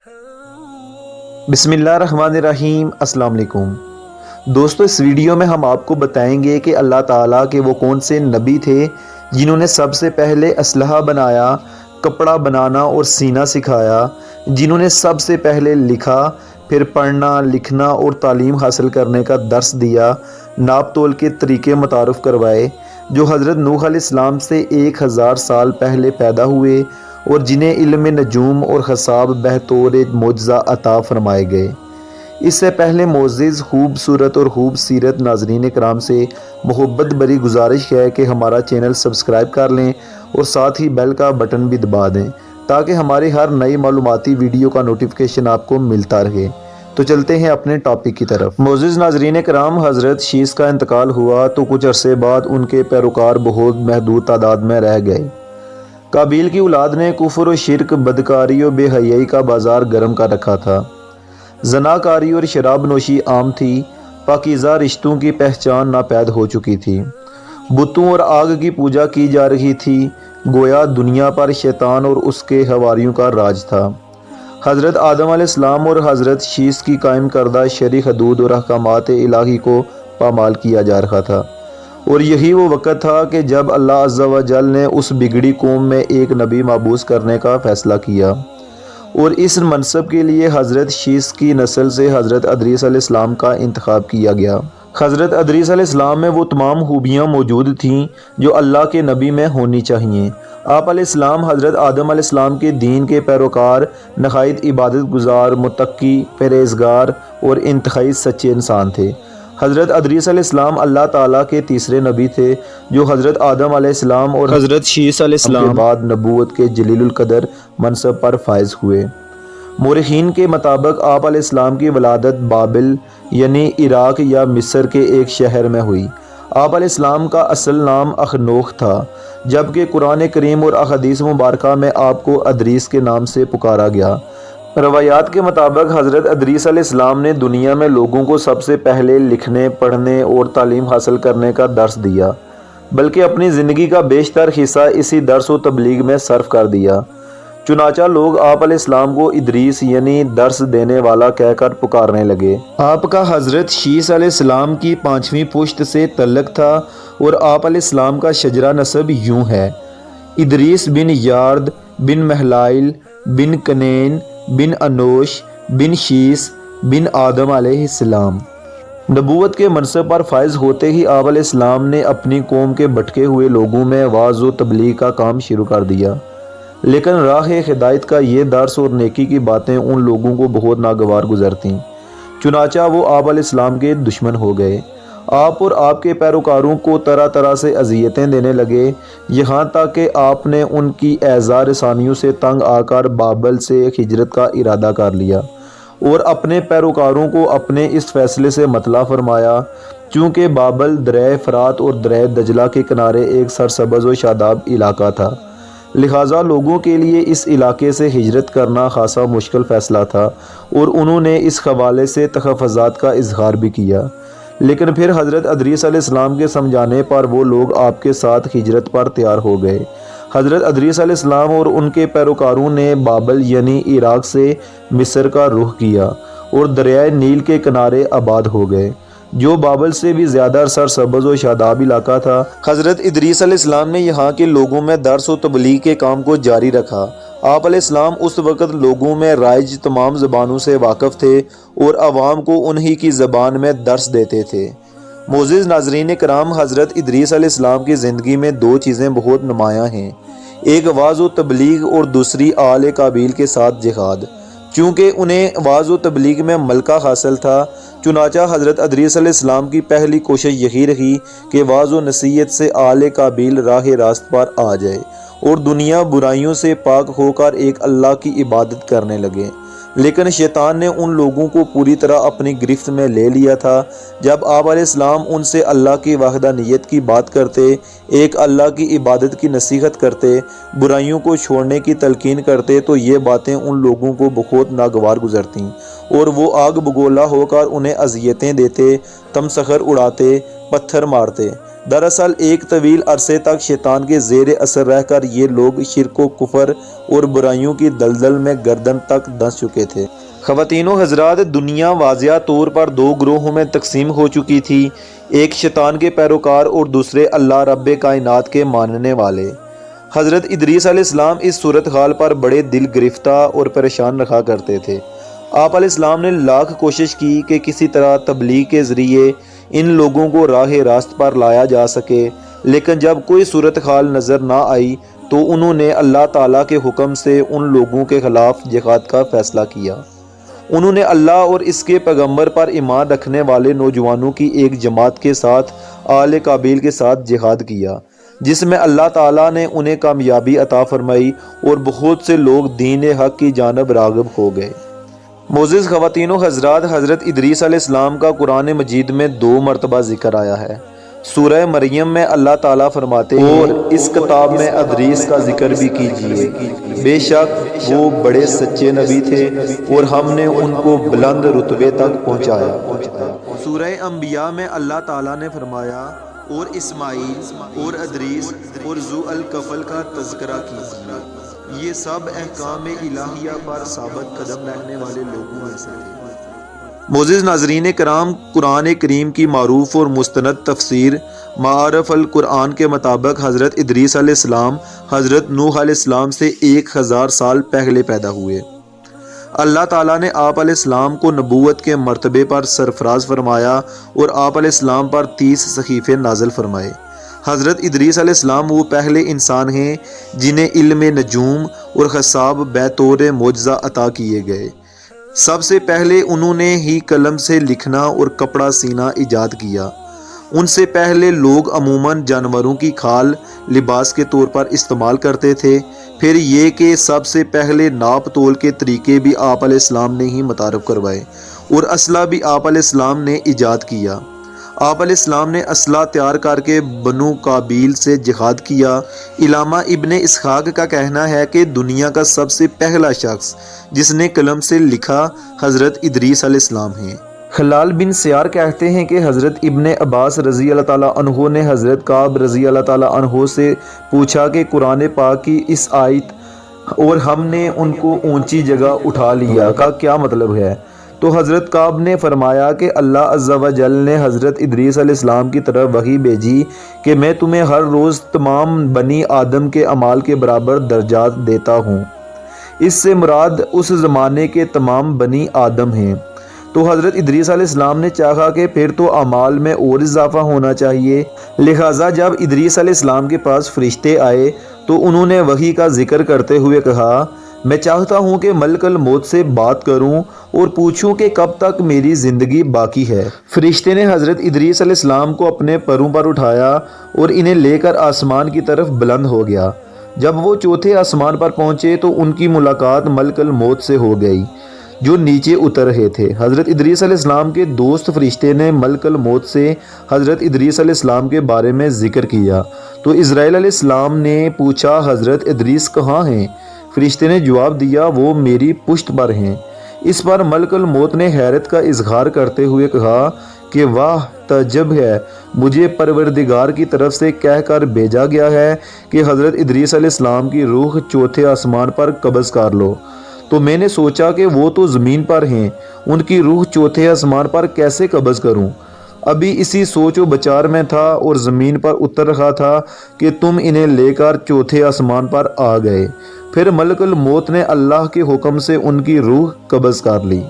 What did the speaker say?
بسم اللہ الرحمن الرحیم۔ السلام علیکم دوستو، اس ویڈیو میں ہم آپ کو بتائیں گے کہ اللہ تعالیٰ کے وہ کون سے نبی تھے جنہوں نے سب سے پہلے اسلحہ بنایا، کپڑا بنانا اور سینا سکھایا، جنہوں نے سب سے پہلے لکھا، پھر پڑھنا لکھنا اور تعلیم حاصل کرنے کا درس دیا، ناپ تول کے طریقے متعارف کروائے، جو حضرت نوح علیہ السلام سے 1000 سال پہلے پیدا ہوئے اور جنہیں علم نجوم اور حساب بطور معجزہ عطا فرمائے گئے۔ اس سے پہلے معزز، خوبصورت اور خوب سیرت ناظرین کرام سے محبت بری گزارش ہے کہ ہمارا چینل سبسکرائب کر لیں اور ساتھ ہی بیل کا بٹن بھی دبا دیں تاکہ ہماری ہر نئی معلوماتی ویڈیو کا نوٹیفیکیشن آپ کو ملتا رہے۔ تو چلتے ہیں اپنے ٹاپک کی طرف۔ معزز ناظرین کرام، حضرت شیس کا انتقال ہوا تو کچھ عرصے بعد ان کے پیروکار بہت محدود تعداد میں رہ گئے۔ قابیل کی اولاد نے کفر و شرک، بدکاری و بے حیائی کا بازار گرم کر رکھا تھا۔ زناکاری اور شراب نوشی عام تھی۔ پاکیزہ رشتوں کی پہچان ناپید ہو چکی تھی۔ بتوں اور آگ کی پوجا کی جا رہی تھی، گویا دنیا پر شیطان اور اس کے حواریوں کا راج تھا۔ حضرت آدم علیہ السلام اور حضرت شیس کی قائم کردہ شرعی حدود اور احکامات الہی کو پامال کیا جا رہا تھا، اور یہی وہ وقت تھا کہ جب اللہ عز و جل نے اس بگڑی قوم میں ایک نبی مبعوث کرنے کا فیصلہ کیا، اور اس منصب کے لیے حضرت شیس کی نسل سے حضرت ادریس علیہ السلام کا انتخاب کیا گیا۔ حضرت ادریس علیہ السلام میں وہ تمام خوبیاں موجود تھیں جو اللہ کے نبی میں ہونی چاہیے۔ آپ علیہ السلام حضرت آدم علیہ السلام کے دین کے پیروکار، نہایت عبادت گزار، متقی، پرہیزگار اور انتہائی سچے انسان تھے۔ حضرت ادریس علیہ السلام اللہ تعالیٰ کے تیسرے نبی تھے جو حضرت آدم علیہ السلام اور حضرت شیس علیہ السلام کے بعد نبوت کے جلیل القدر منصب پر فائز ہوئے۔ مورخین کے مطابق آپ علیہ السلام کی ولادت بابل یعنی عراق یا مصر کے ایک شہر میں ہوئی۔ آپ علیہ السلام کا اصل نام اخنوخ تھا، جبکہ قرآن کریم اور احادیث مبارکہ میں آپ کو ادریس کے نام سے پکارا گیا۔ روایات کے مطابق حضرت ادریس علیہ السلام نے دنیا میں لوگوں کو سب سے پہلے لکھنے، پڑھنے اور تعلیم حاصل کرنے کا درس دیا، بلکہ اپنی زندگی کا بیشتر حصہ اسی درس و تبلیغ میں صرف کر دیا۔ چنانچہ لوگ آپ علیہ السلام کو ادریس یعنی درس دینے والا کہہ کر پکارنے لگے۔ آپ کا حضرت شیس علیہ السلام کی 5ویں پشت سے تعلق تھا، اور آپ علیہ السلام کا شجرہ نسب یوں ہے: ادریس بن یارد بن مہلائل بن کنین بن انوش بن شیس بن آدم علیہ السلام۔ نبوت کے منصب پر فائز ہوتے ہی آپ علیہ السلام نے اپنی قوم کے بھٹکے ہوئے لوگوں میں وعظ و تبلیغ کا کام شروع کر دیا، لیکن راہ ہدایت کا یہ درس اور نیکی کی باتیں ان لوگوں کو بہت ناگوار گزرتیں، چنانچہ وہ آپ علیہ السلام کے دشمن ہو گئے۔ آپ اور آپ کے پیروکاروں کو طرح طرح سے اذیتیں دینے لگے، یہاں تک کہ آپ نے ان کی ایذا رسانیوں سے تنگ آ کر بابل سے ہجرت کا ارادہ کر لیا، اور اپنے پیروکاروں کو اپنے اس فیصلے سے مطلع فرمایا، چونکہ بابل دریائے فرات اور دریائے دجلہ کے کنارے ایک سرسبز و شاداب علاقہ تھا، لہٰذا لوگوں کے لیے اس علاقے سے ہجرت کرنا خاصا مشکل فیصلہ تھا، اور انہوں نے اس حوالے سے تحفظات کا اظہار بھی کیا۔ لیکن پھر حضرت ادریس علیہ السلام کے سمجھانے پر وہ لوگ آپ کے ساتھ ہجرت پر تیار ہو گئے۔ حضرت ادریس علیہ السلام اور ان کے پیروکاروں نے بابل یعنی عراق سے مصر کا رخ کیا اور دریائے نیل کے کنارے آباد ہو گئے، جو بابل سے بھی زیادہ سرسبز و شاداب علاقہ تھا۔ حضرت ادریس علیہ السلام نے یہاں کے لوگوں میں درس و تبلیغ کے کام کو جاری رکھا۔ آپ علیہ السلام اس وقت لوگوں میں رائج تمام زبانوں سے واقف تھے اور عوام کو انہی کی زبان میں درس دیتے تھے۔ معزز ناظرین کرام، حضرت ادریس علیہ السلام کی زندگی میں 2 چیزیں بہت نمایاں ہیں، ایک وعظ و تبلیغ اور دوسری آل قابیل کے ساتھ جہاد۔ چونکہ انہیں وعظ و تبلیغ میں ملکہ حاصل تھا، چنانچہ حضرت ادریس علیہ السلام کی پہلی کوشش یہی رہی کہ وعظ و نصیحت سے آل قابیل راہ راست پر آ جائے اور دنیا برائیوں سے پاک ہو کر ایک اللہ کی عبادت کرنے لگے۔ لیکن شیطان نے ان لوگوں کو پوری طرح اپنی گرفت میں لے لیا تھا۔ جب آپ علیہ السلام ان سے اللہ کی وحدانیت کی بات کرتے، ایک اللہ کی عبادت کی نصیحت کرتے، برائیوں کو چھوڑنے کی تلقین کرتے، تو یہ باتیں ان لوگوں کو بہت ناگوار گزرتیں، اور وہ آگ بگولا ہو کر انہیں اذیتیں دیتے، تمسخر اڑاتے، پتھر مارتے۔ دراصل ایک طویل عرصے تک شیطان کے زیر اثر رہ کر یہ لوگ شرک و کفر اور برائیوں کی دلدل میں گردن تک دھنس چکے تھے۔ خواتین و حضرات، دنیا واضح طور پر دو گروہوں میں تقسیم ہو چکی تھی، ایک شیطان کے پیروکار اور دوسرے اللہ رب کائنات کے ماننے والے۔ حضرت ادریس علیہ السلام اس صورتحال پر بڑے دل گرفتہ اور پریشان رکھا کرتے تھے۔ آپ علیہ السلام نے لاکھ کوشش کی کہ کسی طرح تبلیغ کے ذریعے ان لوگوں کو راہ راست پر لایا جا سکے، لیکن جب کوئی صورتحال نظر نہ آئی تو انہوں نے اللہ تعالیٰ کے حکم سے ان لوگوں کے خلاف جہاد کا فیصلہ کیا۔ انہوں نے اللہ اور اس کے پیغمبر پر ایمان رکھنے والے نوجوانوں کی ایک جماعت کے ساتھ آل قابیل کے ساتھ جہاد کیا، جس میں اللہ تعالیٰ نے انہیں کامیابی عطا فرمائی اور بہت سے لوگ دین حق کی جانب راغب ہو گئے۔ معزز خواتین و حضرات، حضرت ادریس علیہ السلام کا قرآن مجید میں 2 مرتبہ ذکر آیا ہے۔ سورہ مریم میں اللہ تعالیٰ فرماتے ہیں اور اس کتاب میں ادریس کا ذکر بھی کیجیے، بے شک وہ بڑے سچے نبی تھے اور ہم نے ان کو بلند رتبے تک پہنچایا۔ سورہ انبیاء میں اللہ تعالیٰ نے فرمایا اور اسماعیل اور ادریس اور ذو الکفل کا تذکرہ کیجیے، یہ سب احکام الہیہ پر ثابت قدم رہنے والے لوگوں میں سے تھے۔ معزز ناظرین کرام، قرآن کریم کی معروف اور مستند تفسیر معارف القرآن کے مطابق حضرت ادریس علیہ السلام حضرت نوح علیہ السلام سے 1000 سال پہلے پیدا ہوئے۔ اللہ تعالیٰ نے آپ علیہ السلام کو نبوت کے مرتبے پر سرفراز فرمایا اور آپ علیہ السلام پر 30 صحیفے نازل فرمائے۔ حضرت ادریس علیہ السلام وہ پہلے انسان ہیں جنہیں علم نجوم اور حساب بطور معجزہ عطا کیے گئے۔ سب سے پہلے انہوں نے ہی قلم سے لکھنا اور کپڑا سینا ایجاد کیا۔ ان سے پہلے لوگ عموماً جانوروں کی کھال لباس کے طور پر استعمال کرتے تھے۔ پھر یہ کہ سب سے پہلے ناپ تول کے طریقے بھی آپ علیہ السلام نے ہی متعارف کروائے اور اسلحہ بھی آپ علیہ السلام نے ایجاد کیا۔ آپ علیہ السلام نے اسلحہ تیار کر کے بنو قابیل سے جہاد کیا۔ علامہ ابن اسحاق کا کہنا ہے کہ دنیا کا سب سے پہلا شخص جس نے قلم سے لکھا حضرت ادریس علیہ السلام ہیں۔ خلال بن سیار کہتے ہیں کہ حضرت ابن عباس رضی اللہ تعالیٰ عنہ نے حضرت کعب رضی اللہ تعالیٰ عنہ سے پوچھا کہ قرآن پاک کی اس آیت اور ہم نے ان کو اونچی جگہ اٹھا لیا کا کیا مطلب ہے؟ تو حضرت کعب نے فرمایا کہ اللہ عز و جل نے حضرت ادریس علیہ السلام کی طرف وحی بھیجی کہ میں تمہیں ہر روز تمام بنی آدم کے اعمال کے برابر درجات دیتا ہوں۔ اس سے مراد اس زمانے کے تمام بنی آدم ہیں۔ تو حضرت ادریس علیہ السلام نے چاہا کہ پھر تو اعمال میں اور اضافہ ہونا چاہیے، لہٰذا جب ادریس علیہ السلام کے پاس فرشتے آئے تو انہوں نے وحی کا ذکر کرتے ہوئے کہا، میں چاہتا ہوں کہ ملک الموت سے بات کروں اور پوچھوں کہ کب تک میری زندگی باقی ہے۔ فرشتے نے حضرت ادریس علیہ السلام کو اپنے پروں پر اٹھایا اور انہیں لے کر آسمان کی طرف بلند ہو گیا۔ جب وہ چوتھے آسمان پر پہنچے تو ان کی ملاقات ملک الموت سے ہو گئی جو نیچے اتر رہے تھے۔ حضرت ادریس علیہ السلام کے دوست فرشتے نے ملک الموت سے حضرت ادریس علیہ السلام کے بارے میں ذکر کیا تو اسرائیل علیہ السلام نے پوچھا، حضرت ادریس کہاں ہیں؟ فرشتے نے جواب دیا، وہ میری پشت پر ہیں۔ اس پر ملک الموت نے حیرت کا اظہار کرتے ہوئے کہا کہ واہ، تعجب ہے، مجھے پروردگار کی طرف سے کہہ کر بھیجا گیا ہے کہ حضرت ادریس علیہ السلام کی روح چوتھے آسمان پر قبض کر لو۔ تو میں نے سوچا کہ وہ تو زمین پر ہیں، ان کی روح چوتھے آسمان پر کیسے قبض کروں؟ ابھی اسی سوچ و بچار میں تھا اور زمین پر اتر رہا تھا کہ تم انہیں لے کر چوتھے آسمان پر آ گئے۔ پھر ملک الموت نے اللہ کے حکم سے ان کی روح قبض کر لی۔